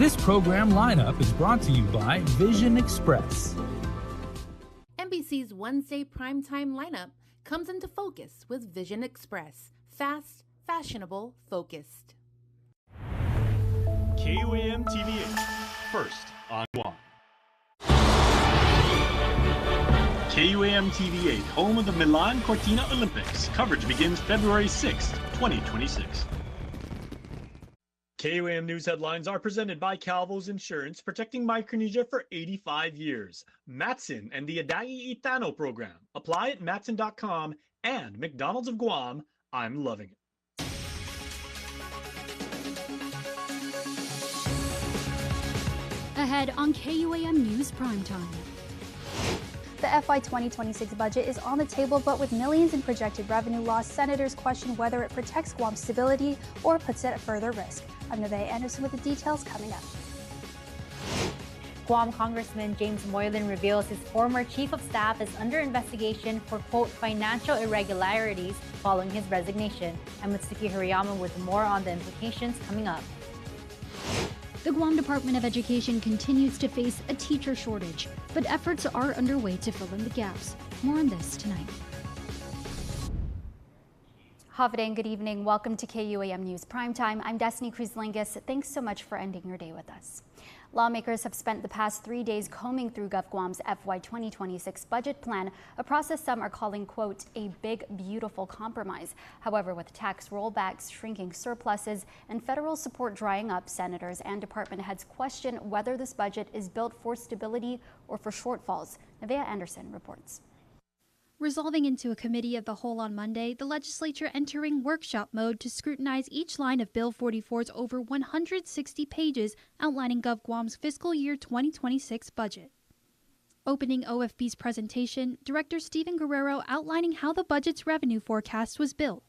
This program lineup is brought to you by Vision Express. NBC's Wednesday primetime lineup comes into focus with Vision Express. Fast, fashionable, focused. KUAM TV8, first on Guam. KUAM TV8, home of the Milan Cortina Olympics. Coverage begins February 6th, 2026. KUAM News headlines are presented by Calvo's Insurance, protecting Micronesia for 85 years. Matson and the Adai Itano program. Apply at matson.com and McDonald's of Guam. I'm loving it. Ahead on KUAM News Primetime. The FY 2026 budget is on the table, but with millions in projected revenue loss, senators question whether it protects Guam's stability or puts it at further risk. I'm Nevaeh Anderson with the details coming up. Guam Congressman James Moylan reveals his former chief of staff is under investigation for, quote, financial irregularities following his resignation. I'm Mitsuki Hirayama with more on the implications coming up. The Guam Department of Education continues to face a teacher shortage, but efforts are underway to fill in the gaps. More on this tonight. Havade and good evening. Welcome to KUAM News Primetime. I'm Destiny Cruz-Lingus. Thanks so much for ending your day with us. Lawmakers have spent the past 3 days combing through GovGuam's FY 2026 budget plan, a process some are calling, quote, a big, beautiful compromise. However, with tax rollbacks, shrinking surpluses, and federal support drying up, senators and department heads question whether this budget is built for stability or for shortfalls. Nevaeh Anderson reports. Resolving into a committee of the whole on Monday, the legislature entering workshop mode to scrutinize each line of Bill 44's over 160 pages outlining GovGuam's fiscal year 2026 budget. Opening OFB's presentation, Director Stephen Guerrero outlining how the budget's revenue forecast was built,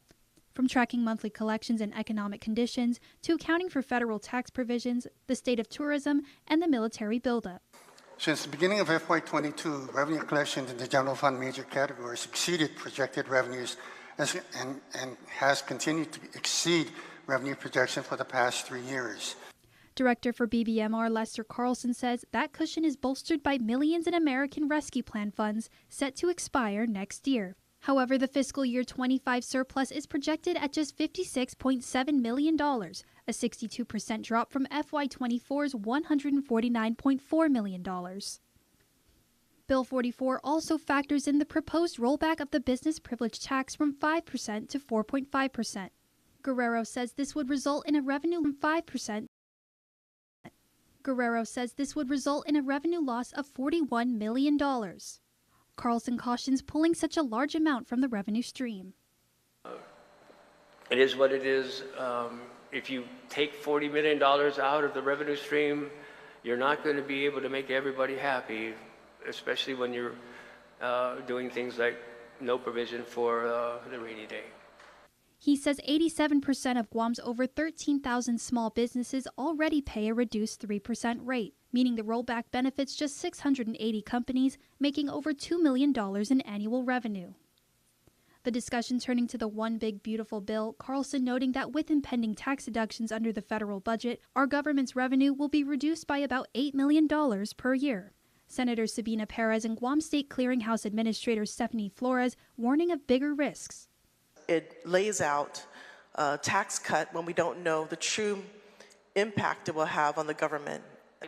from tracking monthly collections and economic conditions to accounting for federal tax provisions, the state of tourism, and the military buildup. Since the beginning of FY22, revenue collections in the general fund major categories exceeded projected revenues and has continued to exceed revenue projection for the past 3 years. Director for BBMR Lester Carlson says that cushion is bolstered by millions in American Rescue Plan funds set to expire next year. However, the fiscal year 25 surplus is projected at just $56.7 million, a 62% drop from FY24's $149.4 million. Bill 44 also factors in the proposed rollback of the business privilege tax from 5% to 4.5%. Guerrero says this would result in a revenue from 5%. Guerrero says this would result in a revenue loss of $41 million. Carlson cautions pulling such a large amount from the revenue stream. It is what it is. If you take $40 million out of the revenue stream, you're not going to be able to make everybody happy, especially when you're doing things like no provision for the rainy day. He says 87% of Guam's over 13,000 small businesses already pay a reduced 3% rate, meaning the rollback benefits just 680 companies, making over $2 million in annual revenue. The discussion turning to the One Big Beautiful Bill, Carlson noting that with impending tax deductions under the federal budget, our government's revenue will be reduced by about $8 million per year. Senator Sabina Perez and Guam State Clearinghouse Administrator Stephanie Flores warning of bigger risks. It lays out a tax cut when we don't know the true impact it will have on the government.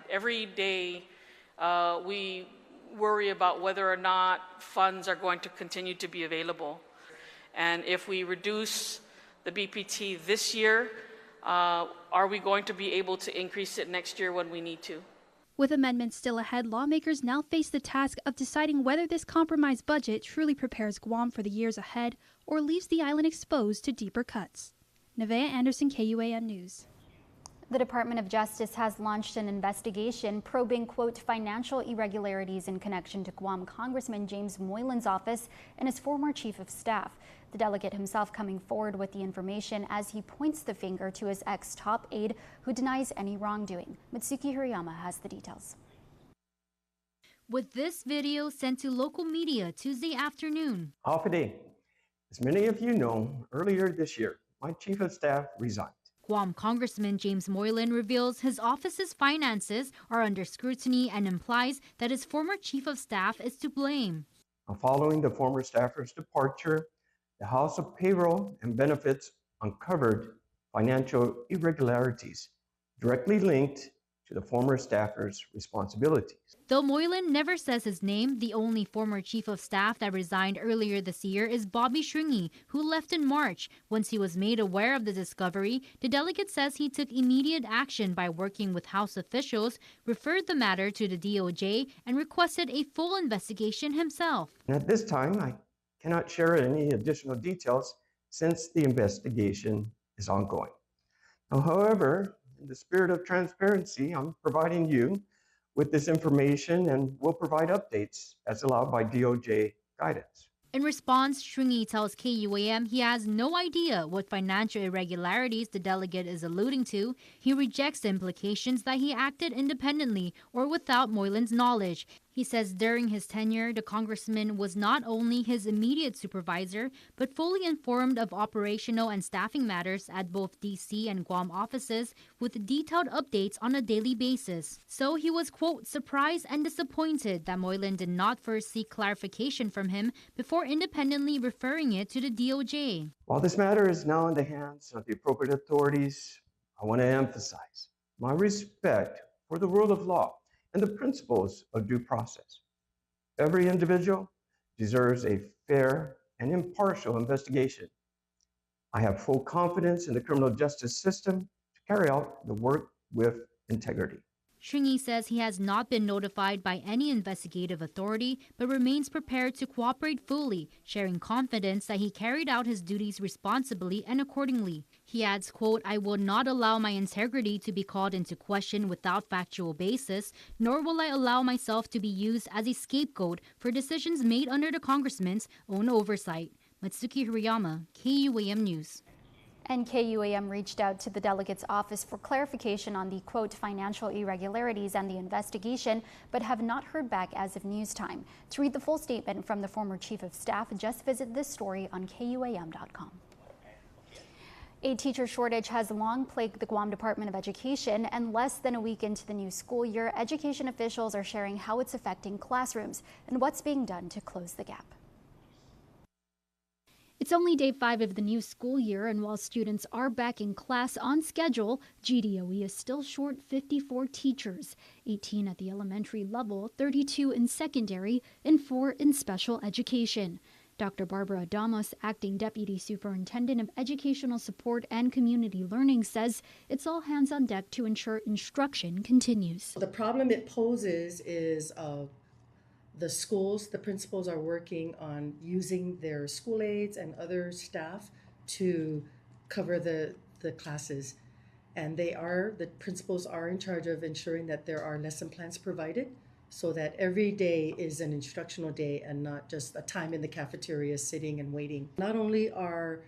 Every day we worry about whether or not funds are going to continue to be available. And if we reduce the BPT this year, are we going to be able to increase it next year when we need to? With amendments still ahead, lawmakers now face the task of deciding whether this compromise budget truly prepares Guam for the years ahead or leaves the island exposed to deeper cuts. Nevaeh Anderson, KUAM News. The Department of Justice has launched an investigation probing, quote, financial irregularities in connection to Guam Congressman James Moylan's office and his former chief of staff. The delegate himself coming forward with the information as he points the finger to his ex-top aide who denies any wrongdoing. Mitsuki Hirayama has the details. With this video sent to local media Tuesday afternoon. Havade. As many of you know, earlier this year, my chief of staff resigned. Guam Congressman James Moylan reveals his office's finances are under scrutiny and implies that his former chief of staff is to blame. Following the former staffer's departure, the House of Payroll and Benefits uncovered financial irregularities directly linked to the former staffer's responsibilities. Though Moylan never says his name, the only former chief of staff that resigned earlier this year is Bobby Shringy, who left in March. Once he was made aware of the discovery, the delegate says he took immediate action by working with House officials, referred the matter to the DOJ, and requested a full investigation himself. And at this time, I cannot share any additional details since the investigation is ongoing. Now, however, in the spirit of transparency, I'm providing you with this information and will provide updates as allowed by DOJ guidance. In response, Shringy tells KUAM he has no idea what financial irregularities the delegate is alluding to. He rejects the implications that he acted independently or without Moylan's knowledge. He says during his tenure, the congressman was not only his immediate supervisor, but fully informed of operational and staffing matters at both DC and Guam offices with detailed updates on a daily basis. So he was, quote, surprised and disappointed that Moylan did not first seek clarification from him before independently referring it to the DOJ. While this matter is now in the hands of the appropriate authorities, I want to emphasize my respect for the rule of law and the principles of due process. Every individual deserves a fair and impartial investigation. I have full confidence in the criminal justice system to carry out the work with integrity. Shringy says he has not been notified by any investigative authority, but remains prepared to cooperate fully, sharing confidence that he carried out his duties responsibly and accordingly. He adds, quote, I will not allow my integrity to be called into question without factual basis, nor will I allow myself to be used as a scapegoat for decisions made under the congressman's own oversight. Matsuki Hirayama, KUAM News. And KUAM reached out to the delegate's office for clarification on the, quote, financial irregularities and the investigation, but have not heard back as of news time. To read the full statement from the former chief of staff, just visit this story on KUAM.com. A teacher shortage has long plagued the Guam Department of Education, and less than a week into the new school year, education officials are sharing how it's affecting classrooms and what's being done to close the gap. It's only day 5 of the new school year, and while students are back in class on schedule, GDOE is still short 54 teachers, 18 at the elementary level, 32 in secondary, and 4 in special education. Dr. Barbara Adamas, Acting Deputy Superintendent of Educational Support and Community Learning, says it's all hands on deck to ensure instruction continues. The problem it poses is the schools, the principals are working on using their school aides and other staff to cover the classes. And the principals are in charge of ensuring that there are lesson plans provided so that every day is an instructional day and not just a time in the cafeteria sitting and waiting. Not only are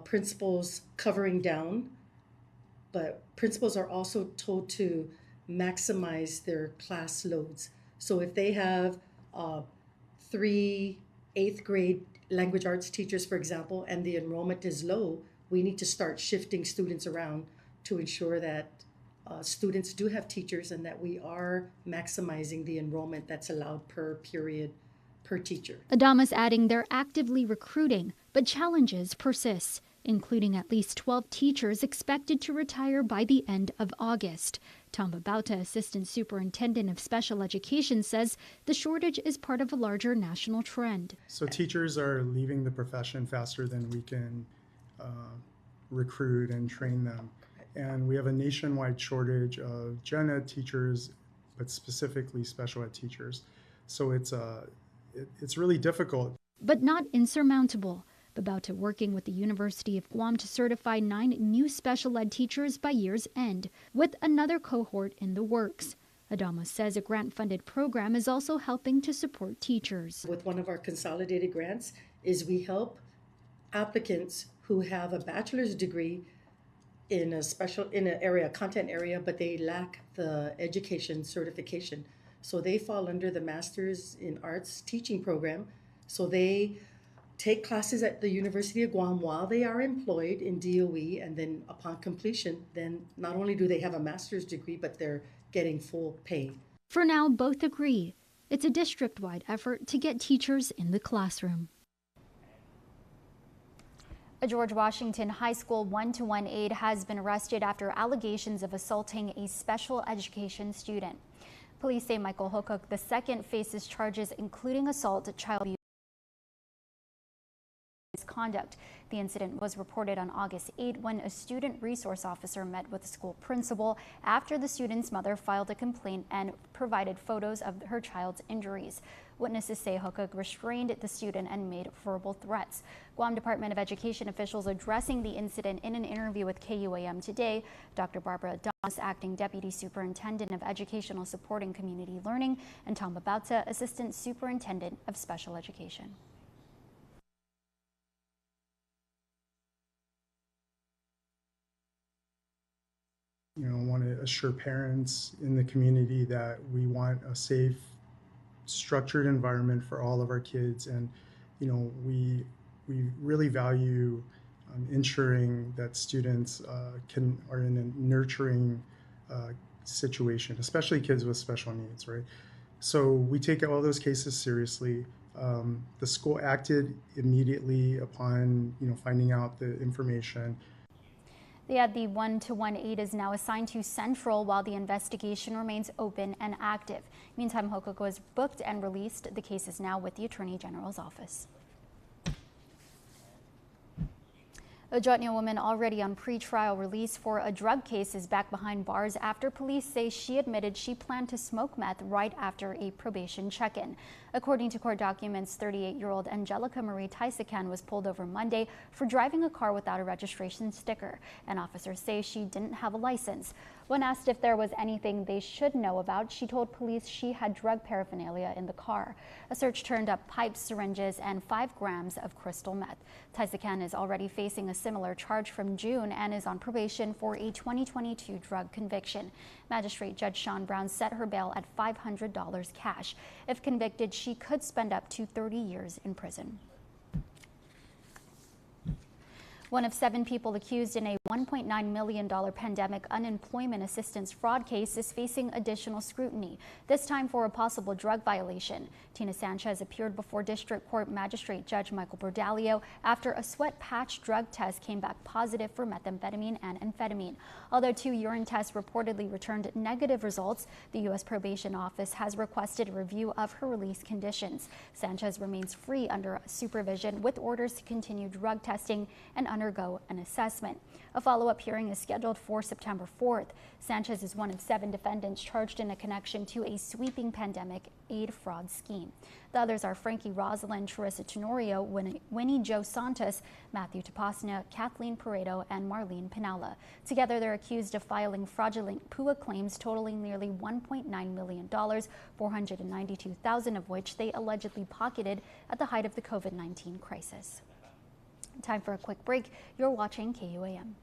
principals covering down, but principals are also told to maximize their class loads. So if they have 3 8th grade language arts teachers, for example, and the enrollment is low, we need to start shifting students around to ensure that students do have teachers and that we are maximizing the enrollment that's allowed per period per teacher. Adamas adding they're actively recruiting, but challenges persist, including at least 12 teachers expected to retire by the end of August. Tom Babauta, Assistant Superintendent of Special Education, says the shortage is part of a larger national trend. So teachers are leaving the profession faster than we can recruit and train them. And we have a nationwide shortage of gen ed teachers, but specifically special ed teachers. So it's really difficult. But not insurmountable. Babauta working with the University of Guam to certify 9 new special ed teachers by year's end, with another cohort in the works. Adamas says a grant-funded program is also helping to support teachers. With one of our consolidated grants is we help applicants who have a bachelor's degree in a content area, but they lack the education certification. So they fall under the Master's in Arts teaching program. So they take classes at the University of Guam while they are employed in DOE, and then upon completion, then not only do they have a master's degree, but they're getting full pay. For now, both agree it's a district-wide effort to get teachers in the classroom. A George Washington High School one-to-one aide has been arrested after allegations of assaulting a special education student. Police say Michael Hokuk II faces charges including assault, child abuse, misconduct. The incident was reported on August 8 when a student resource officer met with the school principal after the student's mother filed a complaint and provided photos of her child's injuries. Witnesses say Hokuk restrained the student and made verbal threats. Guam Department of Education officials addressing the incident in an interview with KUAM today. Dr. Barbara Adonis, Acting Deputy Superintendent of Educational Support and Community Learning, and Tom Babauta, Assistant Superintendent of Special Education. I want to assure parents in the community that we want a safe, structured environment for all of our kids, and we really value ensuring that students are in a nurturing situation, especially kids with special needs, right? So we take all those cases seriously. The school acted immediately upon finding out the information. The one-to-one aide is now assigned to Central while the investigation remains open and active. Meantime, Hokuk was booked and released. The case is now with the Attorney General's office. A Jotnia woman already on pre-trial release for a drug case is back behind bars after police say she admitted she planned to smoke meth right after a probation check-in. According to court documents, 38-year-old Angelica Marie Taisakan was pulled over Monday for driving a car without a registration sticker, and officers say she didn't have a license. When asked if there was anything they should know about, she told police she had drug paraphernalia in the car. A search turned up pipes, syringes, and 5 grams of crystal meth. Taisakan is already facing a similar charge from June and is on probation for a 2022 drug conviction. Magistrate Judge Sean Brown set her bail at $500 cash. If convicted, she could spend up to 30 years in prison. One of 7 people accused in a $1.9 million pandemic unemployment assistance fraud case is facing additional scrutiny, this time for a possible drug violation. Tina Sanchez appeared before District Court Magistrate Judge Michael Bordalio after a sweat patch drug test came back positive for methamphetamine and amphetamine. Although 2 urine tests reportedly returned negative results, the U.S. Probation Office has requested a review of her release conditions. Sanchez remains free under supervision with orders to continue drug testing and undergo an assessment. A follow-up hearing is scheduled for September 4th. Sanchez is one of 7 defendants charged in a connection to a sweeping pandemic aid fraud scheme. The others are Frankie Rosalind, Charissa Tenorio, Winnie Jo Santos, Matthew Tapasna, Kathleen Pareto, and Marlene Pinalla. Together, they're accused of filing fraudulent PUA claims totaling nearly $1.9 million, $492,000 of which they allegedly pocketed at the height of the COVID-19 crisis. Time for a quick break. You're watching KUAM.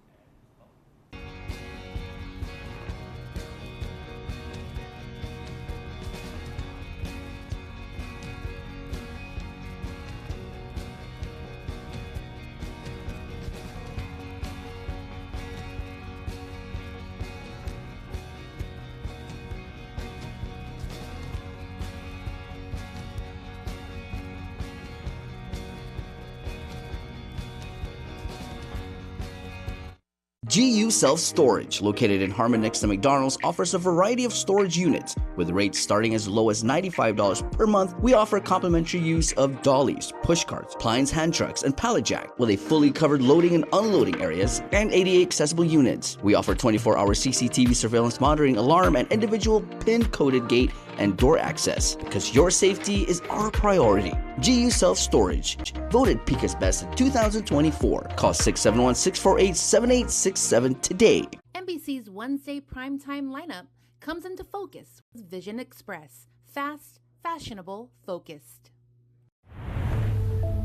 GU Self-Storage, located in Harmon next to McDonald's, offers a variety of storage units. With rates starting as low as $95 per month, we offer complimentary use of dollies, push carts, Klein's hand trucks, and pallet jack, with a fully covered loading and unloading areas and ADA accessible units. We offer 24-hour CCTV surveillance monitoring, alarm, and individual pin-coded gate and door access, because your safety is our priority. GU Self-Storage, voted Pika's Best in 2024. Call 671-648-7867 today. NBC's Wednesday primetime lineup comes into focus with Vision Express. Fast, fashionable, focused.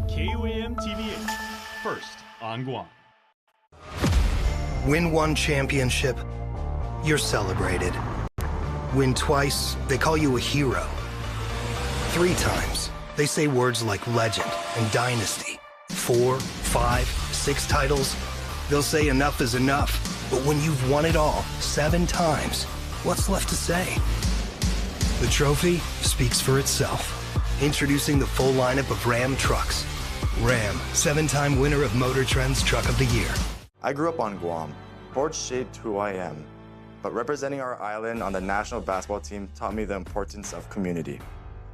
KUAM TV8, first on Guam. Win one championship, you're celebrated. Win twice, they call you a hero. 3 times, they say words like legend and dynasty. 4, 5, 6 titles, they'll say enough is enough. But when you've won it all 7 times, what's left to say? The trophy speaks for itself. Introducing the full lineup of Ram trucks. Ram, 7-time winner of Motor Trend's Truck of the Year. I grew up on Guam. Sports shaped who I am. But representing our island on the national basketball team taught me the importance of community.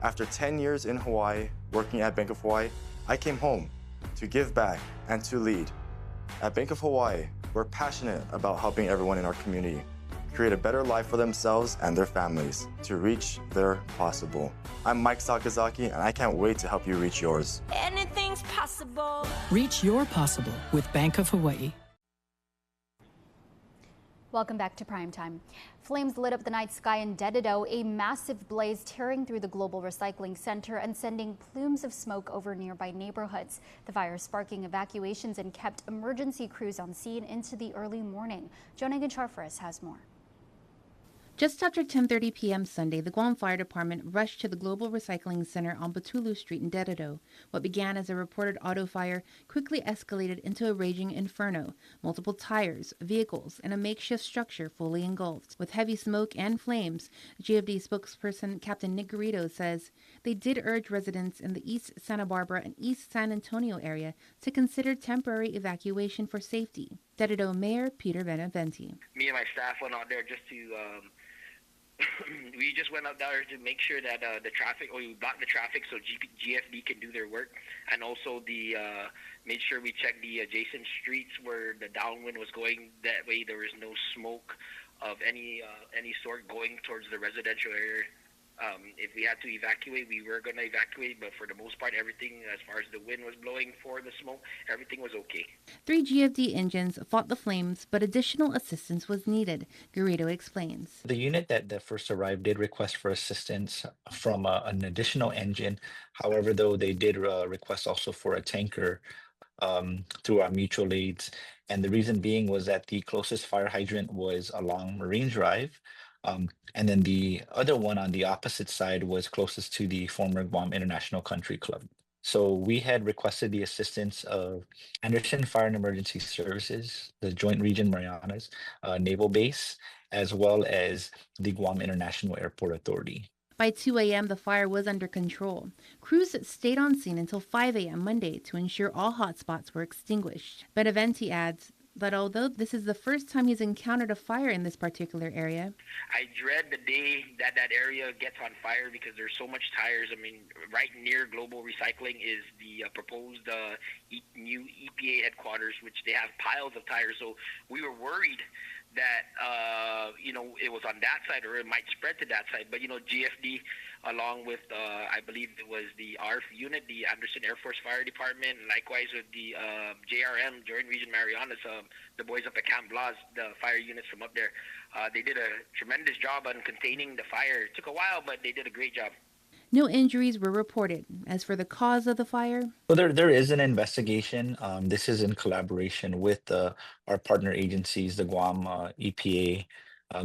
After 10 years in Hawaii, working at Bank of Hawaii, I came home to give back and to lead. At Bank of Hawaii, we're passionate about helping everyone in our community create a better life for themselves and their families to reach their possible. I'm Mike Sakazaki, and I can't wait to help you reach yours. Anything's possible. Reach your possible with Bank of Hawaii. Welcome back to Primetime. Flames lit up the night sky in Dededoo, a massive blaze tearing through the Global Recycling Center and sending plumes of smoke over nearby neighborhoods. The fire sparking evacuations and kept emergency crews on scene into the early morning. Jonah Gonçalves has more. Just after 10:30 p.m. Sunday, the Guam Fire Department rushed to the Global Recycling Center on Batulu Street in Dededoo. What began as a reported auto fire quickly escalated into a raging inferno. Multiple tires, vehicles, and a makeshift structure fully engulfed. With heavy smoke and flames, GFD spokesperson Captain Nick Garrido says they did urge residents in the East Santa Barbara and East San Antonio area to consider temporary evacuation for safety. Dededoo Mayor Peter Benaventi. Me and my staff went out there just to we just went out there to make sure that the traffic, or we blocked the traffic so GFD can do their work, and also made sure we checked the adjacent streets where the downwind was going. That way there was no smoke of any sort going towards the residential area. If we had to evacuate, we were going to evacuate, but for the most part, everything, as far as the wind was blowing for the smoke, everything was okay. 3 GFD engines fought the flames, but additional assistance was needed, Garrido explains. The unit that first arrived did request for assistance from an additional engine. However, though, they did request also for a tanker through our mutual aids. And the reason being was that the closest fire hydrant was along Marine Drive. And then the other one on the opposite side was closest to the former Guam International Country Club. So we had requested the assistance of Anderson Fire and Emergency Services, the Joint Region Marianas Naval Base, as well as the Guam International Airport Authority. By 2 a.m., the fire was under control. Crews stayed on scene until 5 a.m. Monday to ensure all hotspots were extinguished. Benaventi adds that although this is the first time he's encountered a fire in this particular area, I dread the day that area gets on fire because there's so much tires. I mean, right near Global Recycling is the proposed new EPA headquarters, which they have piles of tires. So we were worried that, it was on that side or it might spread to that side. But, GFD, along with, I believe it was the ARF unit, the Anderson Air Force Fire Department, and likewise with the JRM, Joint Region Marianas, the boys up at Camp Blas, the fire units from up there, they did a tremendous job on containing the fire. It took a while, but they did a great job. No injuries were reported. As for the cause of the fire, So there is an investigation. This is in collaboration with our partner agencies, the Guam EPA,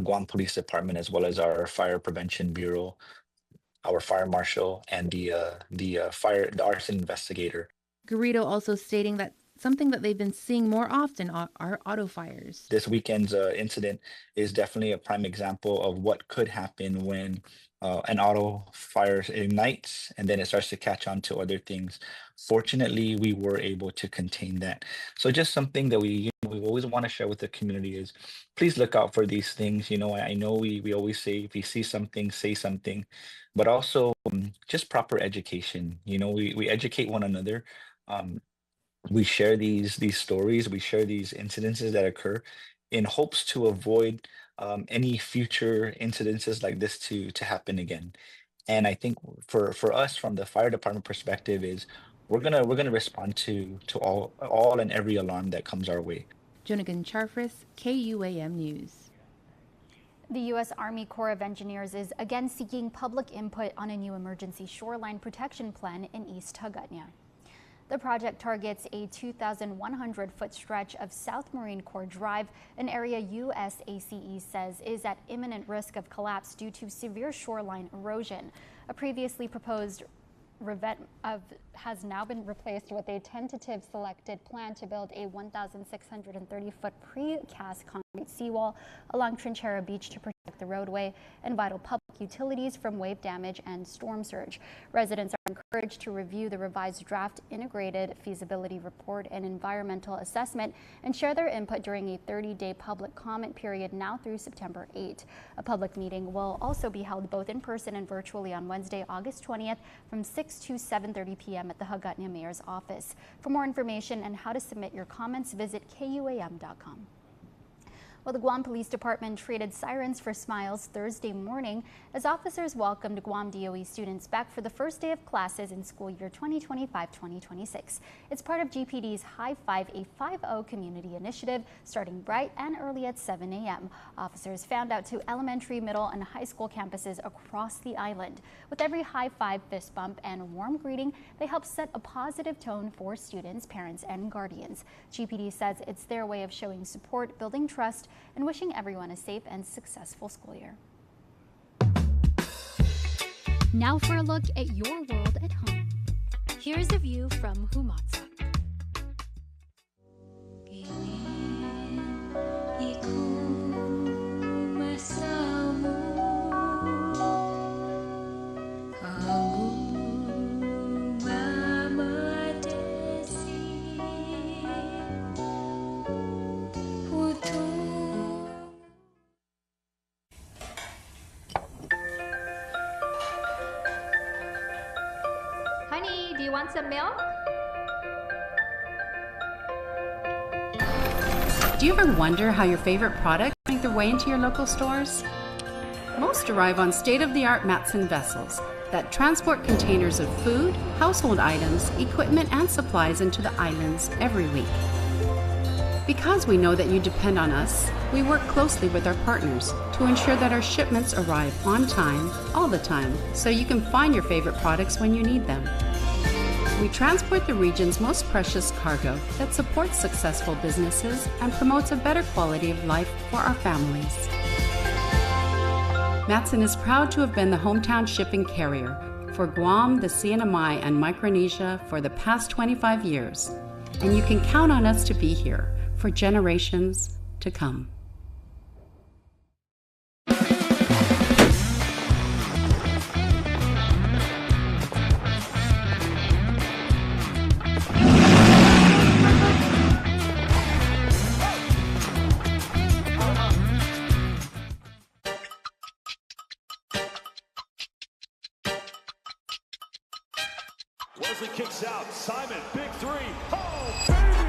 Guam Police Department, as well as our Fire Prevention Bureau, our fire marshal, and the arson investigator. Garrido also stating that something that they've been seeing more often are auto fires. This weekend's incident is definitely a prime example of what could happen when an auto fire ignites and then it starts to catch on to other things. Fortunately, we were able to contain that. So just something that we always want to share with the community is please look out for these things. I know we always say if you see something, say something, but also just proper education. We educate one another. We share these stories, we share these incidences that occur in hopes to avoid any future incidences like this to happen again. And I think for us, from the fire department perspective, is we're gonna respond to all and every alarm that comes our way. Jonah Gonçalves, KUAM News. The U.S. Army Corps of Engineers is again seeking public input on a new emergency shoreline protection plan in East Hagåtña. The project targets a 2,100-foot stretch of South Marine Corps Drive, an area USACE says is at imminent risk of collapse due to severe shoreline erosion. A previously proposed has now been replaced with a tentative selected plan to build a 1,630-foot precast concrete seawall along Trinchera Beach to protect the roadway and vital public utilities from wave damage and storm surge. Residents are encouraged to review the revised draft integrated feasibility report and environmental assessment and share their input during a 30-day public comment period now through September 8. A public meeting will also be held both in person and virtually on Wednesday, August 20th from 6 to 7:30 p.m. at the Hagåtña Mayor's office. For more information and how to submit your comments, visit KUAM.com. Well, the Guam Police Department traded sirens for smiles Thursday morning as officers welcomed Guam DOE students back for the first day of classes in school year 2025-2026. It's part of GPD's High Five, a 5-0 community initiative starting bright and early at 7 a.m. Officers found out to elementary, middle, and high school campuses across the island. With every high five, fist bump, and warm greeting, they help set a positive tone for students, parents, and guardians. GPD says it's their way of showing support, building trust, and wishing everyone a safe and successful school year. Now for a look at your world at home. Here's a view from Humatsa. Honey, do you want some milk? Do you ever wonder how your favorite products make their way into your local stores? Most arrive on state-of-the-art Matson vessels that transport containers of food, household items, equipment, and supplies into the islands every week. Because we know that you depend on us, we work closely with our partners to ensure that our shipments arrive on time, all the time, so you can find your favorite products when you need them. We transport the region's most precious cargo that supports successful businesses and promotes a better quality of life for our families. Matson is proud to have been the hometown shipping carrier for Guam, the CNMI, and Micronesia for the past 25 years, and you can count on us to be here for generations to come. Wesley kicks out. Simon, big three. Oh, baby!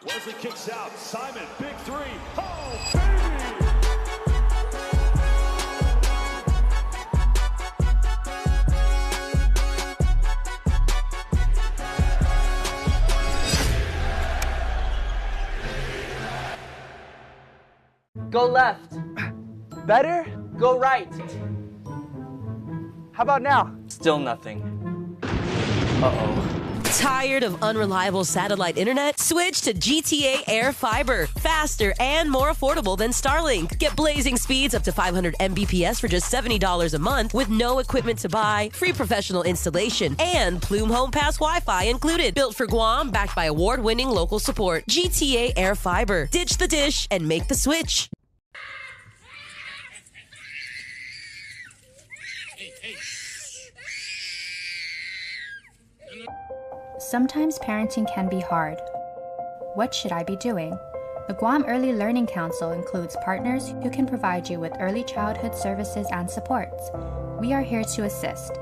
Wesley kicks out. Simon, big three. Oh, baby! Go left. Better? Go right. How about now? Still nothing. Uh-oh. Tired of unreliable satellite internet? Switch to GTA Air Fiber. Faster and more affordable than Starlink. Get blazing speeds up to 500 Mbps for just $70 a month with no equipment to buy, free professional installation, and Plume Home Pass Wi-Fi included. Built for Guam, backed by award-winning local support. GTA Air Fiber. Ditch the dish and make the switch. Sometimes parenting can be hard. What should I be doing? The Guam Early Learning Council includes partners who can provide you with early childhood services and supports. We are here to assist.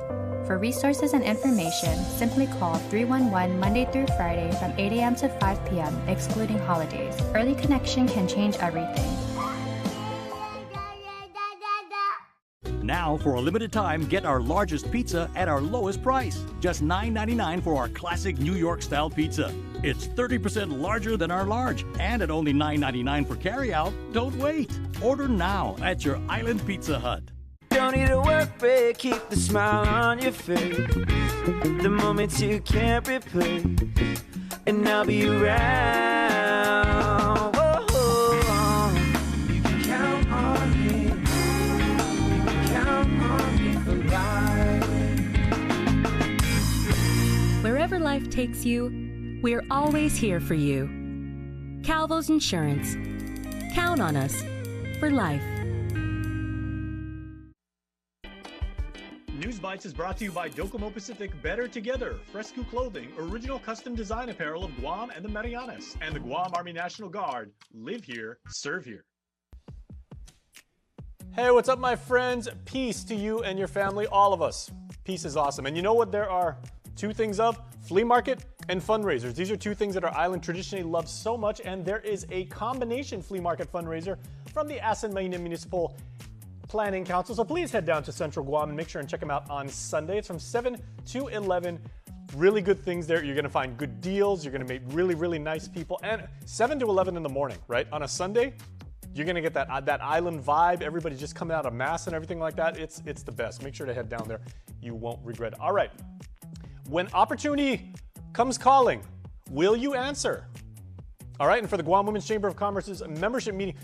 For resources and information, simply call 311 Monday through Friday from 8 a.m. to 5 p.m., excluding holidays. Early connection can change everything. Now, for a limited time, get our largest pizza at our lowest price. Just $9.99 for our classic New York-style pizza. It's 30% larger than our large, and at only $9.99 for carryout. Don't wait. Order now at your Island Pizza Hut. Don't need a work break, keep the smile on your face. The moments you can't replace, and I'll be around. Whoa, you can count on me. Wherever life takes you, we're always here for you. Calvo's Insurance. Count on us for life. News Bites is brought to you by Docomo Pacific Better Together, Fresco Clothing, original custom design apparel of Guam and the Marianas, and the Guam Army National Guard. Live here, serve here. Hey, what's up, my friends? Peace to you and your family, all of us. Peace is awesome. And you know what there are two things of? Flea market and fundraisers. These are two things that our island traditionally loves so much, and there is a combination flea market fundraiser from the Asan Mahina Municipal Planning Council. So please head down to Central Guam and make sure and check them out on Sunday. It's from 7 to 11. Really good things there. You're going to find good deals. You're going to meet really, really nice people. And 7 to 11 in the morning, right? On a Sunday, you're going to get that island vibe. Everybody just coming out of mass and everything like that. It's the best. Make sure to head down there. You won't regret it. All right. When opportunity comes calling, will you answer? All right. And for the Guam Women's Chamber of Commerce's membership meeting,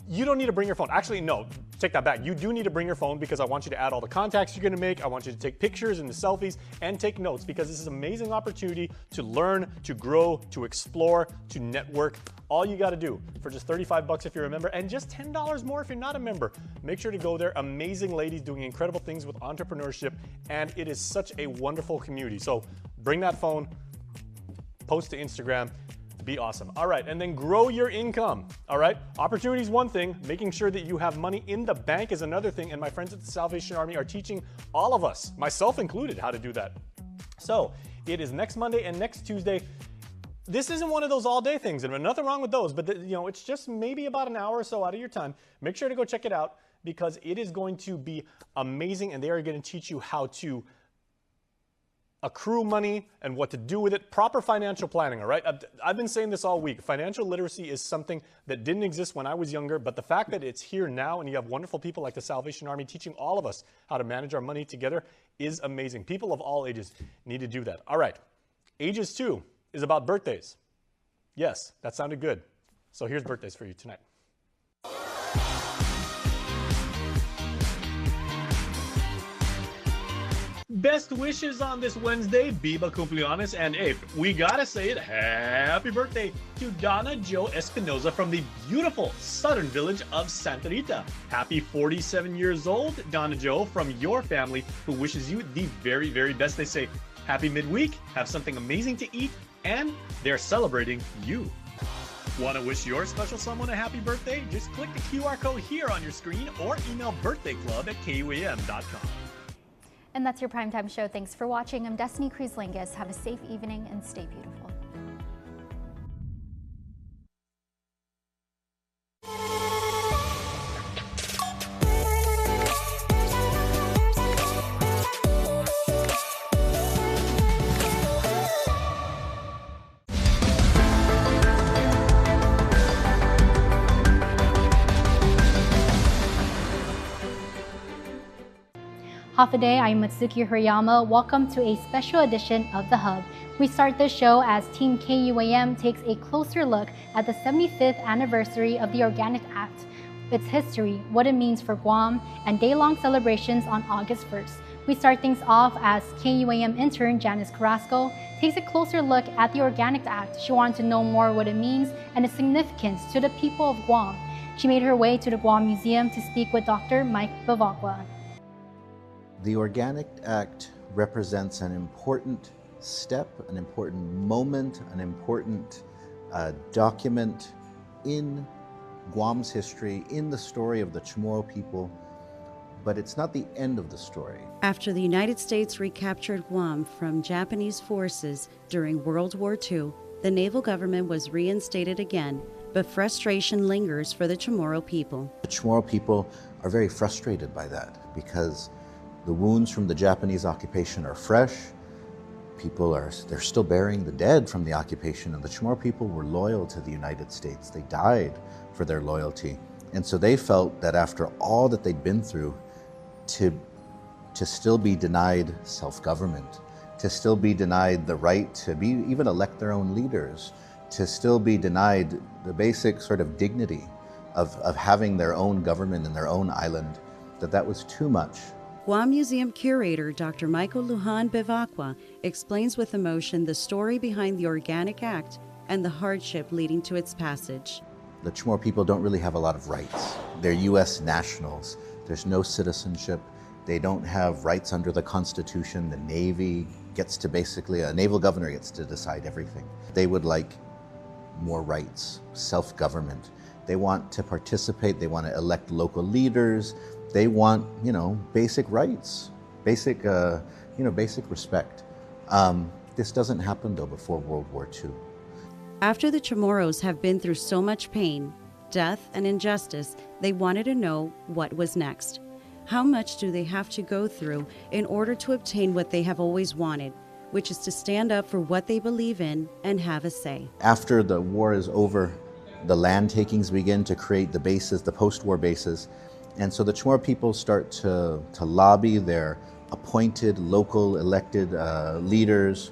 you don't need to bring your phone. Actually, no, take that back. You do need to bring your phone because I want you to add all the contacts you're going to make. I want you to take pictures and the selfies and take notes because this is an amazing opportunity to learn, to grow, to explore, to network. All you got to do for just $35 if you're a member and just $10 more if you're not a member. Make sure to go there. Amazing ladies doing incredible things with entrepreneurship, and it is such a wonderful community. So bring that phone, post to Instagram. Be awesome. All right, and then grow your income. All right, opportunity is one thing. Making sure that you have money in the bank is another thing. And my friends at the Salvation Army are teaching all of us, myself included, how to do that. So it is next Monday and next Tuesday. This isn't one of those all-day things, and nothing wrong with those. But it's just maybe about an hour or so out of your time. Make sure to go check it out because it is going to be amazing, and they are going to teach you how to accrue money and what to do with it. Proper financial planning, all right? I've been saying this all week. Financial literacy is something that didn't exist when I was younger, but the fact that it's here now and you have wonderful people like the Salvation Army teaching all of us how to manage our money together is amazing. People of all ages need to do that. All right, Ages 2 is about birthdays. Yes, that sounded good. So here's birthdays for you tonight. Best wishes on this Wednesday, Biba Cumpleaños, and hey, we gotta say it, happy birthday to Donna Jo Espinoza from the beautiful southern village of Santa Rita. Happy 47 years old, Donna Jo, from your family, who wishes you the very, very best. They say, happy midweek, have something amazing to eat, and they're celebrating you. Want to wish your special someone a happy birthday? Just click the QR code here on your screen or email birthdayclub@KUAM.com. And that's your Primetime Show. Thanks for watching. I'm Destiny Cruz-Lingus. Have a safe evening and stay beautiful. Hafaday, I'm Matsuki Hirayama. Welcome to a special edition of The Hub. We start this show as Team KUAM takes a closer look at the 75th anniversary of the Organic Act, its history, what it means for Guam, and day-long celebrations on August 1st. We start things off as KUAM intern Janice Carrasco takes a closer look at the Organic Act. She wanted to know more what it means and its significance to the people of Guam. She made her way to the Guam Museum to speak with Dr. Mike Bavacqua. The Organic Act represents an important step, an important moment, an important document in Guam's history, in the story of the Chamorro people, but it's not the end of the story. After the United States recaptured Guam from Japanese forces during World War II, the naval government was reinstated again, but frustration lingers for the Chamorro people. The Chamorro people are very frustrated by that because the wounds from the Japanese occupation are fresh. They're still burying the dead from the occupation, and the Chamorro people were loyal to the United States. They died for their loyalty. And so they felt that after all that they'd been through, to still be denied self-government, to still be denied the right to even elect their own leaders, to still be denied the basic sort of dignity of having their own government in their own island, that was too much. Guam Museum curator Dr. Michael Lujan Bavacqua explains with emotion the story behind the Organic Act and the hardship leading to its passage. The Chamorro people don't really have a lot of rights. They're U.S. nationals. There's no citizenship. They don't have rights under the Constitution. The Navy gets to basically, a naval governor gets to decide everything. They would like more rights, self-government. They want to participate. They want to elect local leaders. They want, basic rights, basic respect. This doesn't happen though before World War II. After the Chamorros have been through so much pain, death, and injustice, they wanted to know what was next. How much do they have to go through in order to obtain what they have always wanted, which is to stand up for what they believe in and have a say? After the war is over, the land takings begin to create the bases, the post-war bases. And so the Chamorro people start to lobby their appointed local elected leaders,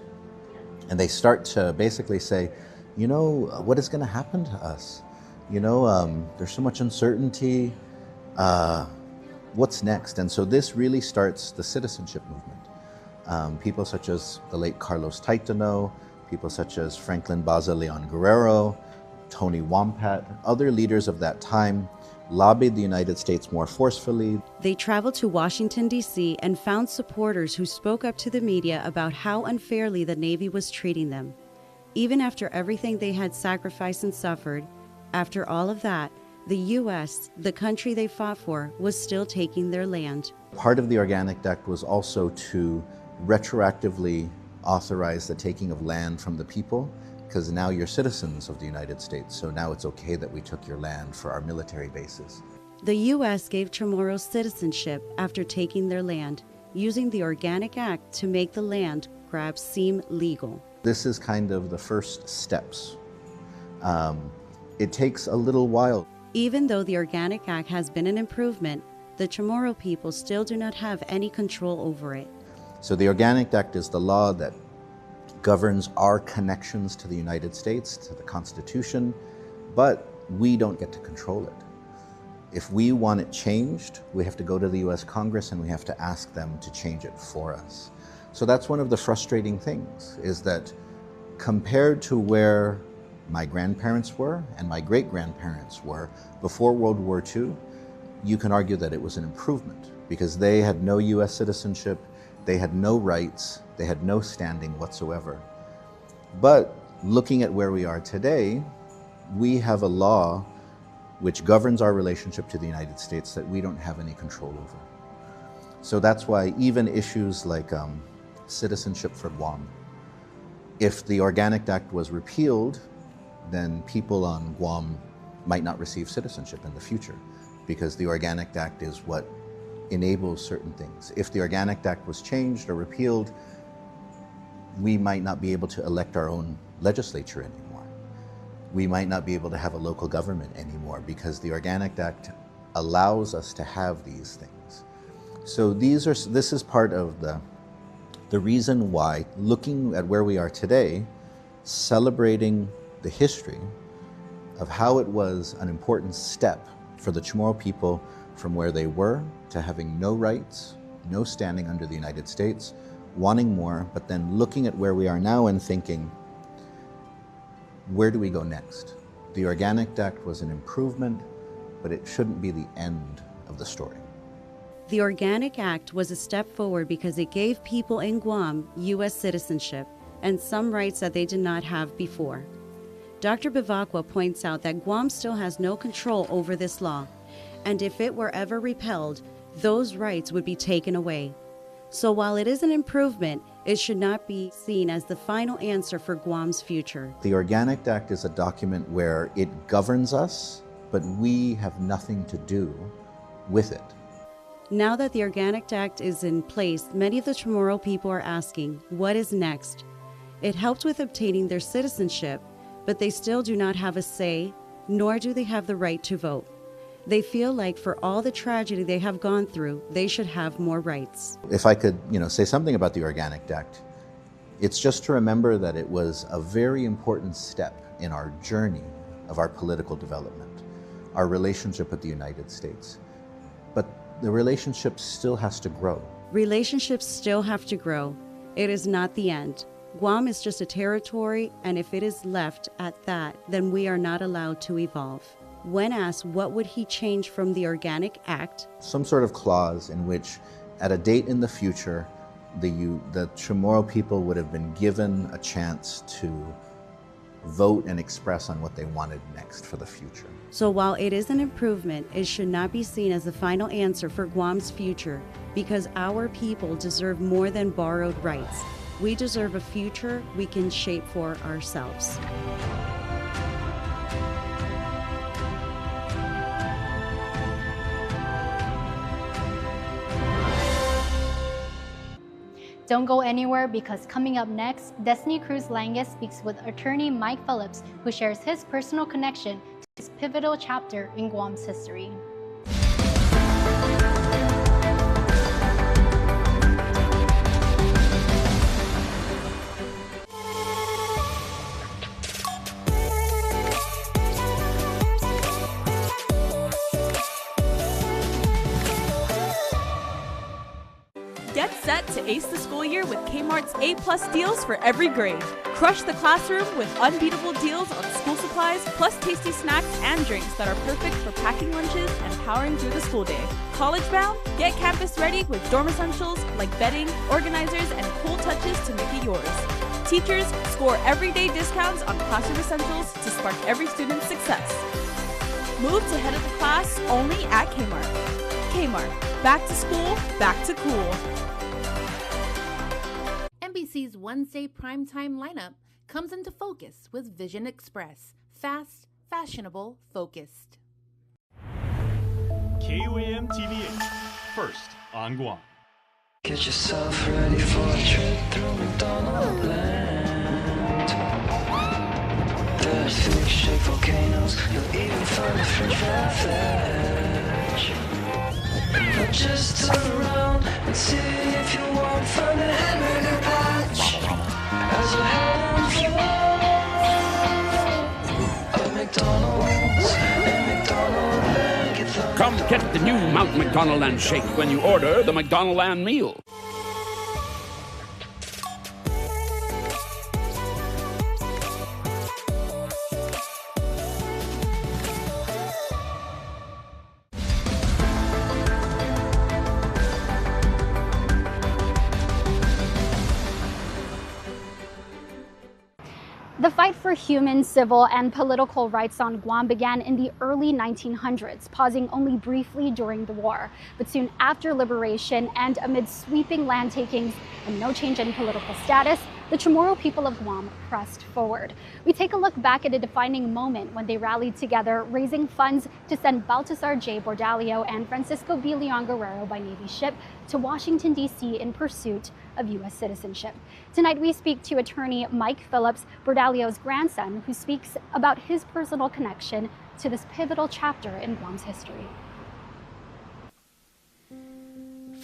and they start to basically say, what is going to happen to us? There's so much uncertainty. What's next? And so this really starts the citizenship movement. People such as the late Carlos Taitano, people such as Franklin Baza Leon Guerrero, Tony Wampat, other leaders of that time lobbied the United States more forcefully. They traveled to Washington, D.C. and found supporters who spoke up to the media about how unfairly the Navy was treating them. Even after everything they had sacrificed and suffered, after all of that, the U.S., the country they fought for, was still taking their land. Part of the Organic Act was also to retroactively authorize the taking of land from the people, because now you're citizens of the United States, so now it's okay that we took your land for our military bases. The U.S. gave Chamorros citizenship after taking their land, using the Organic Act to make the land grabs seem legal. This is kind of the first steps. It takes a little while. Even though the Organic Act has been an improvement, the Chamorro people still do not have any control over it. So the Organic Act is the law that governs our connections to the United States, to the Constitution, but we don't get to control it. If we want it changed, we have to go to the US Congress and we have to ask them to change it for us. So that's one of the frustrating things, is that compared to where my grandparents were and my great-grandparents were before World War II, you can argue that it was an improvement because they had no US citizenship, they had no rights, they had no standing whatsoever. But looking at where we are today, we have a law which governs our relationship to the United States that we don't have any control over. So that's why even issues like citizenship for Guam, if the Organic Act was repealed, then people on Guam might not receive citizenship in the future because the Organic Act is what enables certain things. If the Organic Act was changed or repealed, we might not be able to elect our own legislature anymore. We might not be able to have a local government anymore because the Organic Act allows us to have these things. So this is part of the reason why, looking at where we are today, celebrating the history of how it was an important step for the Chamorro people from where they were to having no rights, no standing under the United States, wanting more, but then looking at where we are now and thinking, where do we go next? The Organic Act was an improvement, but it shouldn't be the end of the story. The Organic Act was a step forward because it gave people in Guam U.S. citizenship and some rights that they did not have before. Dr. Bivacqua points out that Guam still has no control over this law, and if it were ever repealed, those rights would be taken away. So while it is an improvement, it should not be seen as the final answer for Guam's future. The Organic Act is a document where it governs us, but we have nothing to do with it. Now that the Organic Act is in place, many of the Chamorro people are asking, what is next? It helped with obtaining their citizenship, but they still do not have a say, nor do they have the right to vote. They feel like for all the tragedy they have gone through, they should have more rights. If I could, say something about the Organic Act, it's just to remember that it was a very important step in our journey of our political development, our relationship with the United States. But the relationship still has to grow. Relationships still have to grow. It is not the end. Guam is just a territory, and if it is left at that, then we are not allowed to evolve. When asked what would he change from the Organic Act, some sort of clause in which at a date in the future, the Chamorro people would have been given a chance to vote and express on what they wanted next for the future. So while it is an improvement, it should not be seen as the final answer for Guam's future, because our people deserve more than borrowed rights. We deserve a future we can shape for ourselves. Don't go anywhere, because coming up next, Destiny Cruz Langes speaks with attorney Mike Phillips, who shares his personal connection to this pivotal chapter in Guam's history. Get set to ace the school year with Kmart's A+ deals for every grade. Crush the classroom with unbeatable deals on school supplies, plus tasty snacks and drinks that are perfect for packing lunches and powering through the school day. College bound? Get campus ready with dorm essentials like bedding, organizers, and cool touches to make it yours. Teachers, score everyday discounts on classroom essentials to spark every student's success. Move to head of the class only at Kmart. Kmart, back to school, back to cool. NBC's Wednesday primetime lineup comes into focus with Vision Express. Fast, fashionable, focused. KUAM TV8, first on Guam. Get yourself ready for a trip through McDonald land. There's milkshake volcanoes, you'll even find a French fry fetch. But just turn around and see if you won't find a hamburger patch as a handful of McDonald's and McDonald Land. Come get the new Mount McDonald Land Shake when you order the McDonald Land meal. The fight for human, civil, and political rights on Guam began in the early 1900s, pausing only briefly during the war. But soon after liberation and amid sweeping land takings and no change in political status, the Chamorro people of Guam pressed forward. We take a look back at a defining moment when they rallied together, raising funds to send Baltasar J. Bordalio and Francisco B. Leon Guerrero by Navy ship to Washington, D.C. in pursuit of U.S. citizenship. Tonight we speak to attorney Mike Phillips, Bordalio's grandson, who speaks about his personal connection to this pivotal chapter in Guam's history.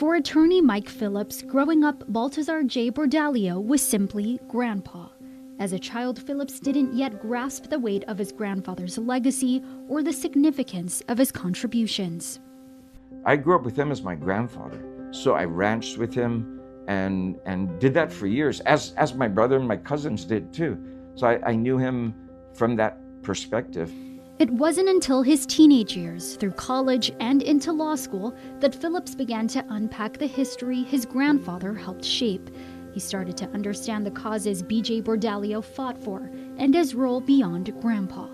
For attorney Mike Phillips, growing up, Baltazar J. Bordalio was simply Grandpa. As a child, Phillips didn't yet grasp the weight of his grandfather's legacy or the significance of his contributions. I grew up with him as my grandfather, so I ranched with him and did that for years, as my brother and my cousins did too. So I knew him from that perspective. It wasn't until his teenage years, through college and into law school, that Phillips began to unpack the history his grandfather helped shape. He started to understand the causes B.J. Bordalio fought for and his role beyond Grandpa.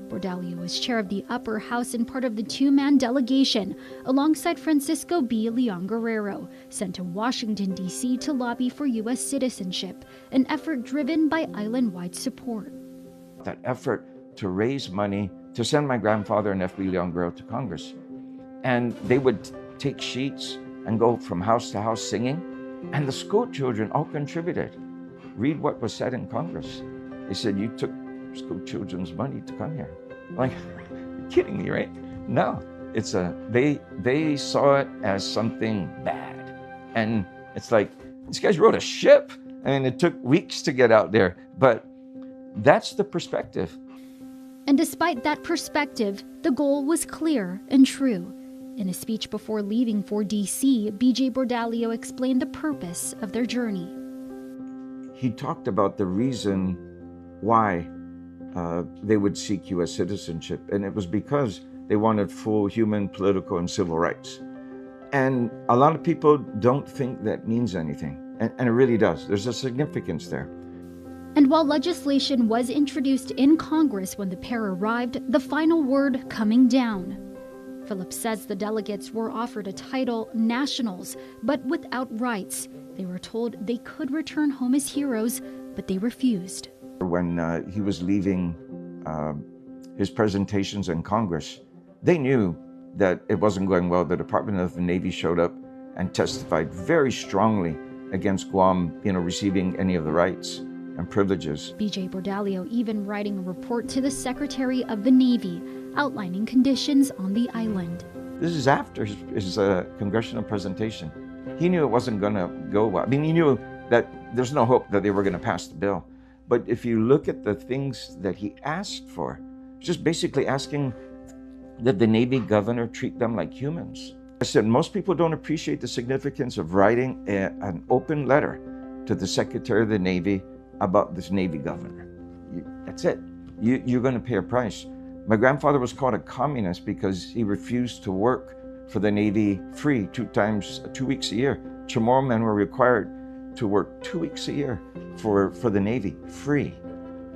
Bordalio was chair of the upper house and part of the two-man delegation, alongside Francisco B. Leon Guerrero, sent to Washington, D.C. to lobby for U.S. citizenship, an effort driven by island-wide support. That effort to raise money to send my grandfather and F.B. Leon Guerrero to Congress. And they would take sheets and go from house to house singing, and the school children all contributed. Read what was said in Congress. They said, you took school children's money to come here. Like, you're kidding me, right? No, it's they saw it as something bad. And it's like, these guys rode a ship. I mean, it took weeks to get out there, but that's the perspective. And despite that perspective, the goal was clear and true. In a speech before leaving for D.C., B.J. Bordalio explained the purpose of their journey. He talked about the reason why they would seek U.S. citizenship, and it was because they wanted full human, political, and civil rights. And a lot of people don't think that means anything, and it really does. There's a significance there. And while legislation was introduced in Congress when the pair arrived, the final word coming down. Phillips says the delegates were offered a title, nationals, but without rights. They were told they could return home as heroes, but they refused. When he was leaving his presentations in Congress, they knew that it wasn't going well. The Department of the Navy showed up and testified very strongly against Guam, receiving any of the rights and privileges. B.J. Bordalio even writing a report to the Secretary of the Navy, outlining conditions on the island. This is after his congressional presentation. He knew it wasn't going to go well. I mean, he knew that there's no hope that they were going to pass the bill. But if you look at the things that he asked for, just basically asking that the Navy governor treat them like humans. I said, most people don't appreciate the significance of writing an open letter to the Secretary of the Navy about this Navy governor. That's it. You're going to pay a price. My grandfather was called a communist because he refused to work for the Navy free 2 weeks a year. Chamorro men were required to work 2 weeks a year for the Navy, free.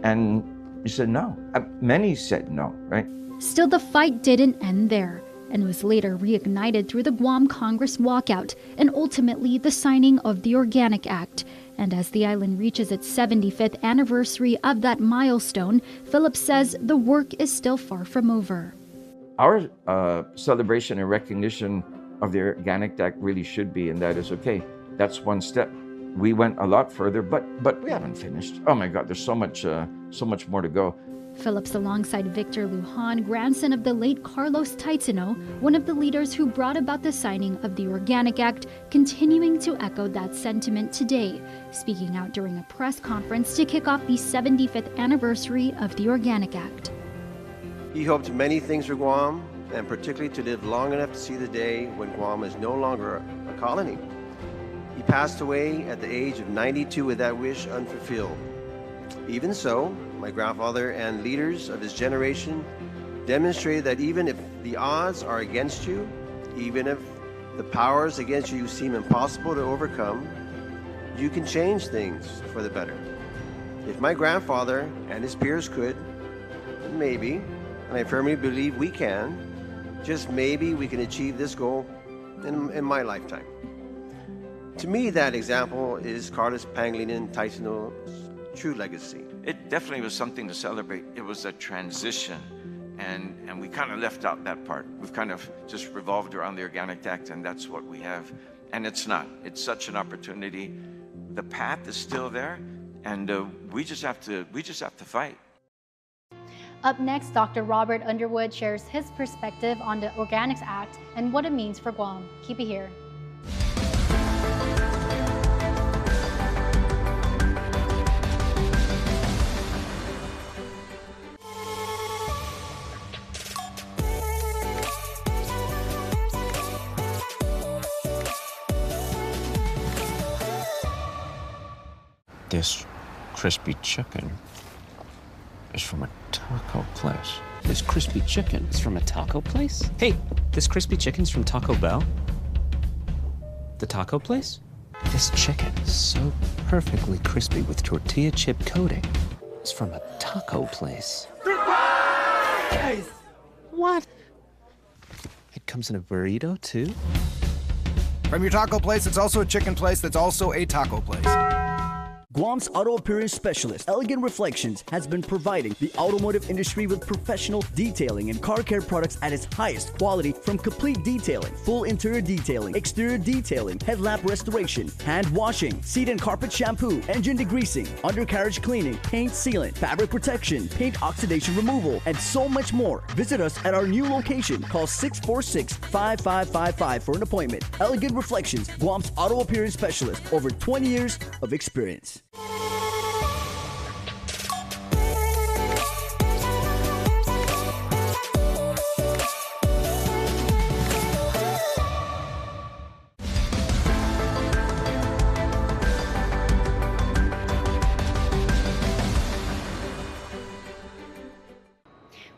And he said no. Many said no, right? Still, the fight didn't end there and was later reignited through the Guam Congress walkout and ultimately the signing of the Organic Act. And as the island reaches its 75th anniversary of that milestone, Phillips says the work is still far from over. Our celebration and recognition of the Organic Act really should be, and that is okay. That's one step. We went a lot further, but we haven't finished. Oh my God, there's so much more to go. Phillips, alongside Victor Lujan, grandson of the late Carlos Taitsino, one of the leaders who brought about the signing of the Organic Act, continuing to echo that sentiment today, speaking out during a press conference to kick off the 75th anniversary of the Organic Act. He hoped many things for Guam, and particularly to live long enough to see the day when Guam is no longer a colony. He passed away at the age of 92 with that wish unfulfilled. Even so, my grandfather and leaders of his generation demonstrated that even if the odds are against you, even if the powers against you seem impossible to overcome, you can change things for the better. If my grandfather and his peers could, maybe, and I firmly believe we can, just maybe we can achieve this goal in my lifetime. To me, that example is Carlos Pangilinan Taitsino's true legacy. It definitely was something to celebrate. It was a transition, and we kind of left out that part. We've kind of just revolved around the Organic Act, and that's what we have. And it's not. It's such an opportunity. The path is still there, and we just have to fight. Up next, Dr. Robert Underwood shares his perspective on the Organics Act and what it means for Guam. Keep it here. This crispy chicken is from a taco place. This crispy chicken is from a taco place? Hey, this crispy chicken's from Taco Bell? The taco place? This chicken is so perfectly crispy with tortilla chip coating. It's from a taco place. Guys, what? It comes in a burrito too? From your taco place, it's also a chicken place that's also a taco place. Guam's auto appearance specialist, Elegant Reflections, has been providing the automotive industry with professional detailing and car care products at its highest quality, from complete detailing, full interior detailing, exterior detailing, headlamp restoration, hand washing, seat and carpet shampoo, engine degreasing, undercarriage cleaning, paint sealant, fabric protection, paint oxidation removal, and so much more. Visit us at our new location. Call 646-5555 for an appointment. Elegant Reflections, Guam's auto appearance specialist, over 20 years of experience.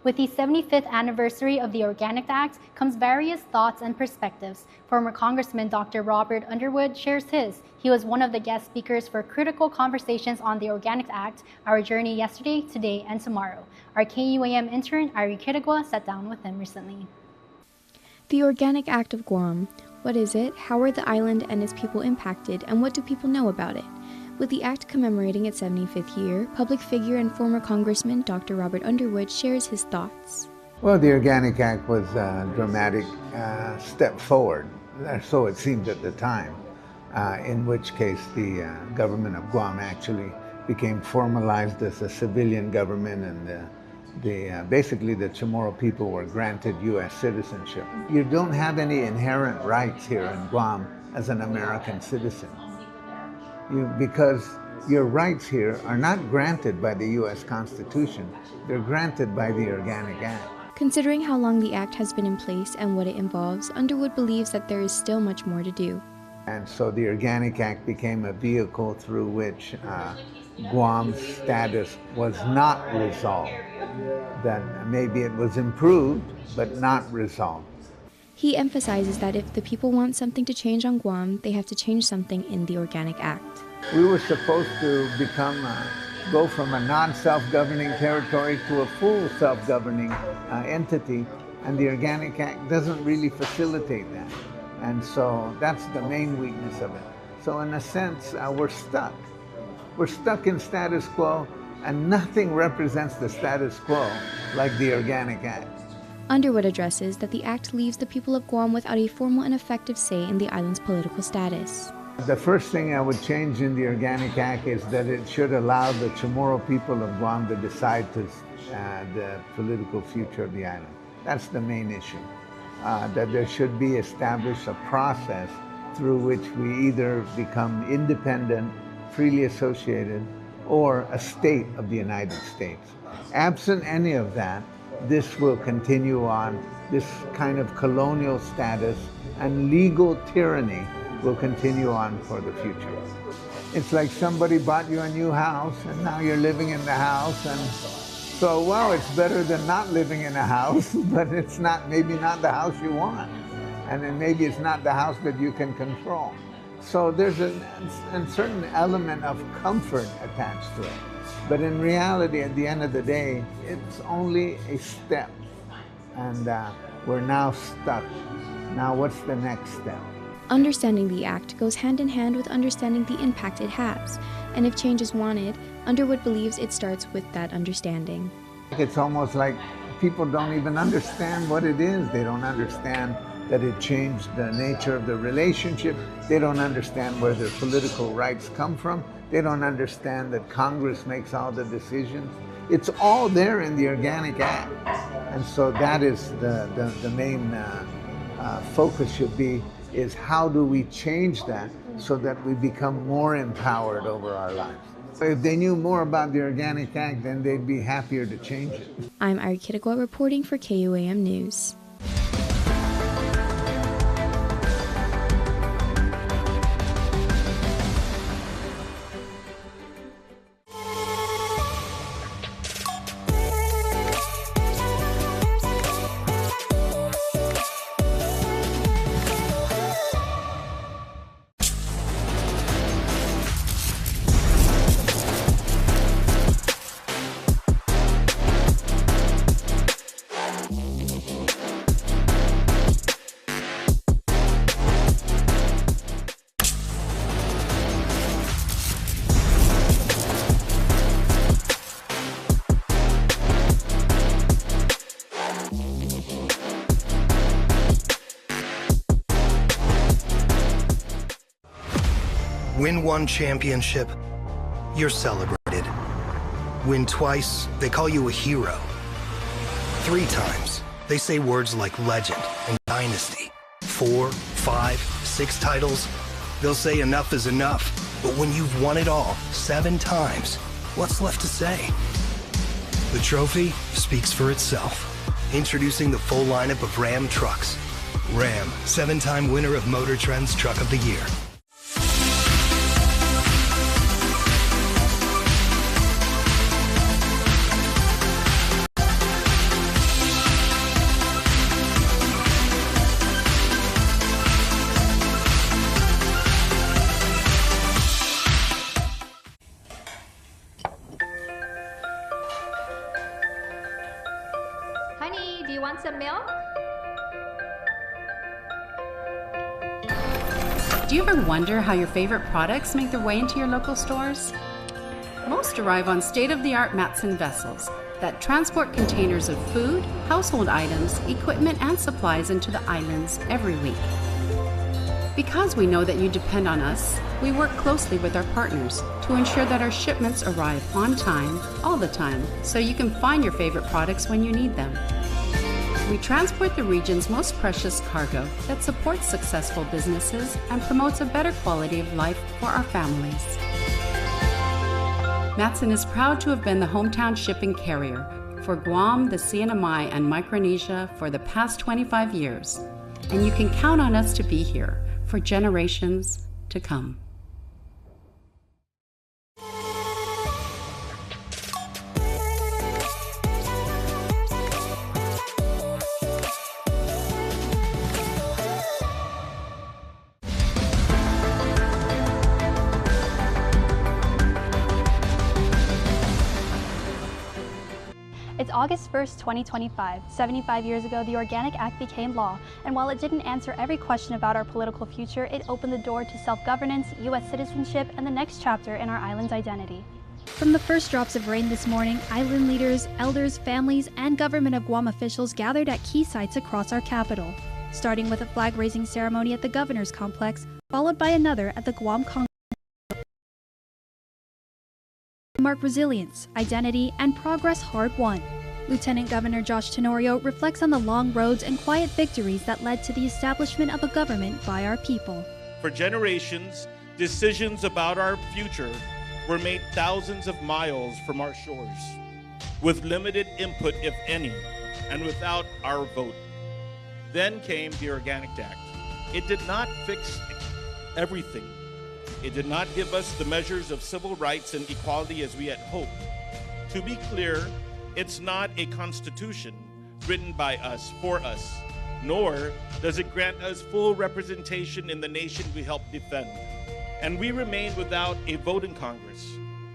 With the 75th anniversary of the Organic Act comes various thoughts and perspectives. Former Congressman Dr. Robert Underwood shares his. He was one of the guest speakers for critical conversations on the Organic Act, our journey yesterday, today, and tomorrow. Our KUAM intern, Ari Kitigwa, sat down with him recently. The Organic Act of Guam. What is it? How are the island and its people impacted? And what do people know about it? With the act commemorating its 75th year, public figure and former Congressman Dr. Robert Underwood shares his thoughts. Well, the Organic Act was a dramatic step forward, so it seemed at the time, in which case the government of Guam actually became formalized as a civilian government, and basically the Chamorro people were granted U.S. citizenship. You don't have any inherent rights here in Guam as an American citizen. Because your rights here are not granted by the U.S. Constitution, they're granted by the Organic Act. Considering how long the act has been in place and what it involves, Underwood believes that there is still much more to do. And so the Organic Act became a vehicle through which Guam's status was not resolved. That maybe it was improved, but not resolved. He emphasizes that if the people want something to change on Guam, they have to change something in the Organic Act. We were supposed to go from a non-self-governing territory to a full self-governing entity, and the Organic Act doesn't really facilitate that. And so that's the main weakness of it. So in a sense, we're stuck. We're stuck in status quo, and nothing represents the status quo like the Organic Act. Underwood addresses that the act leaves the people of Guam without a formal and effective say in the island's political status. The first thing I would change in the Organic Act is that it should allow the Chamorro people of Guam to decide the political future of the island. That's the main issue. That there should be established a process through which we either become independent, freely associated, or a state of the United States. Absent any of that, this will continue on. This kind of colonial status and legal tyranny will continue on for the future. It's like somebody bought you a new house and now you're living in the house, and so, well, it's better than not living in a house, but it's maybe not the house you want. And then maybe it's not the house that you can control. So there's a certain element of comfort attached to it. But in reality, at the end of the day, it's only a step. And we're now stuck. Now what's the next step? Understanding the act goes hand in hand with understanding the impact it has. And if change is wanted, Underwood believes it starts with that understanding. It's almost like people don't even understand what it is. They don't understand that it changed the nature of the relationship. They don't understand where their political rights come from. They don't understand that Congress makes all the decisions. It's all there in the Organic Act. And so that is the main focus should be, is how do we change that so that we become more empowered over our lives. If they knew more about the Organic Act, then they'd be happier to change it. I'm Ari Kitigwa reporting for KUAM News. Win one championship, you're celebrated. Win twice, they call you a hero. 3 times, they say words like legend and dynasty. 4, 5, 6 titles, they'll say enough is enough. But when you've won it all 7 times, what's left to say? The trophy speaks for itself. Introducing the full lineup of Ram trucks. Ram, 7-time winner of Motor Trend's Truck of the Year. Honey, do you want some milk? Do you ever wonder how your favorite products make their way into your local stores? Most arrive on state-of-the-art Matson vessels that transport containers of food, household items, equipment, and supplies into the islands every week. Because we know that you depend on us, we work closely with our partners to ensure that our shipments arrive on time, all the time, so you can find your favorite products when you need them. We transport the region's most precious cargo that supports successful businesses and promotes a better quality of life for our families. Matson is proud to have been the hometown shipping carrier for Guam, the CNMI, and Micronesia for the past 25 years, and you can count on us to be here for generations to come. It's August 1st, 2025. 75 years ago, the Organic Act became law, and while it didn't answer every question about our political future, it opened the door to self-governance, U.S. citizenship, and the next chapter in our island's identity. From the first drops of rain this morning, island leaders, elders, families, and government of Guam officials gathered at key sites across our capital, starting with a flag-raising ceremony at the Governor's Complex, followed by another at the Guam Congressional. Mark resilience, identity, and progress hard won. Lieutenant Governor Josh Tenorio reflects on the long roads and quiet victories that led to the establishment of a government by our people. For generations, decisions about our future were made thousands of miles from our shores, with limited input, if any, and without our vote. Then came the Organic Act. It did not fix everything. It did not give us the measures of civil rights and equality as we had hoped. To be clear, it's not a constitution written by us, for us, nor does it grant us full representation in the nation we help defend. And we remain without a vote in Congress,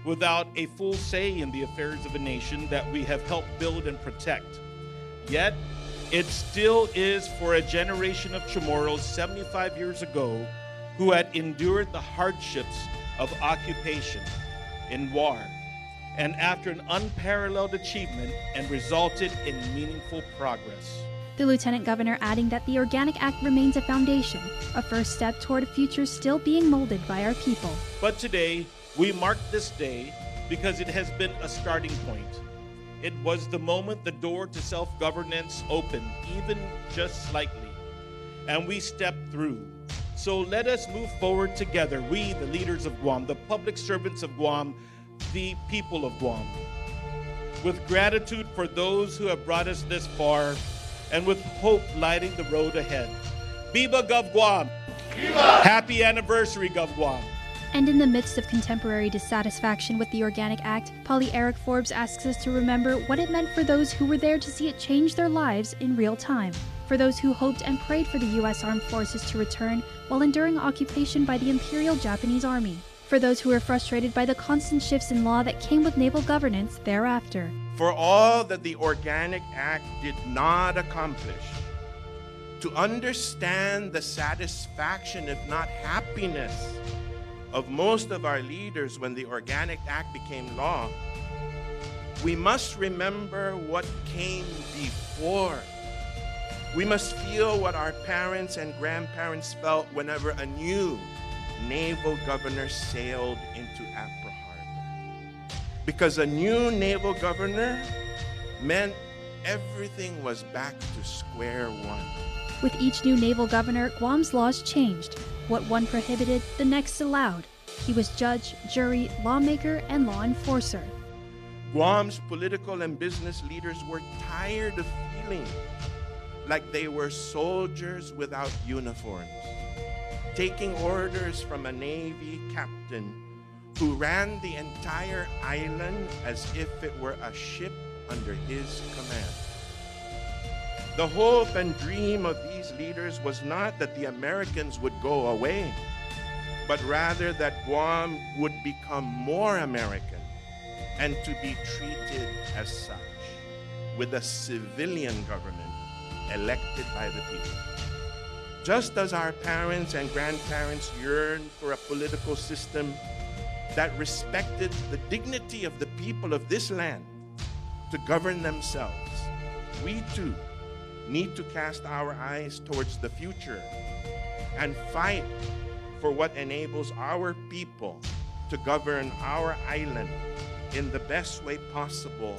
without a full say in the affairs of a nation that we have helped build and protect. Yet, it still is for a generation of Chamorros 75 years ago who had endured the hardships of occupation in war, and after an unparalleled achievement and resulted in meaningful progress. The Lieutenant Governor adding that the Organic Act remains a foundation, a first step toward a future still being molded by our people. But today, we mark this day because it has been a starting point. It was the moment the door to self-governance opened, even just slightly, and we stepped through. So let us move forward together, we, the leaders of Guam, the public servants of Guam, the people of Guam, with gratitude for those who have brought us this far, and with hope lighting the road ahead. Viva Gov Guam! Viva! Happy anniversary, Gov Guam! And in the midst of contemporary dissatisfaction with the Organic Act, Polly Eric Forbes asks us to remember what it meant for those who were there to see it change their lives in real time. For those who hoped and prayed for the U.S. Armed Forces to return while enduring occupation by the Imperial Japanese Army. For those who were frustrated by the constant shifts in law that came with naval governance thereafter. For all that the Organic Act did not accomplish, to understand the satisfaction, if not happiness, of most of our leaders when the Organic Act became law, we must remember what came before. We must feel what our parents and grandparents felt whenever a new naval governor sailed into Apra Harbor. Because a new naval governor meant everything was back to square one. With each new naval governor, Guam's laws changed. What one prohibited, the next allowed. He was judge, jury, lawmaker, and law enforcer. Guam's political and business leaders were tired of feeling like they were soldiers without uniforms, taking orders from a Navy captain who ran the entire island as if it were a ship under his command. The hope and dream of these leaders was not that the Americans would go away, but rather that Guam would become more American and to be treated as such, with a civilian government elected by the people. Just as our parents and grandparents yearned for a political system that respected the dignity of the people of this land to govern themselves, we too need to cast our eyes towards the future and fight for what enables our people to govern our island in the best way possible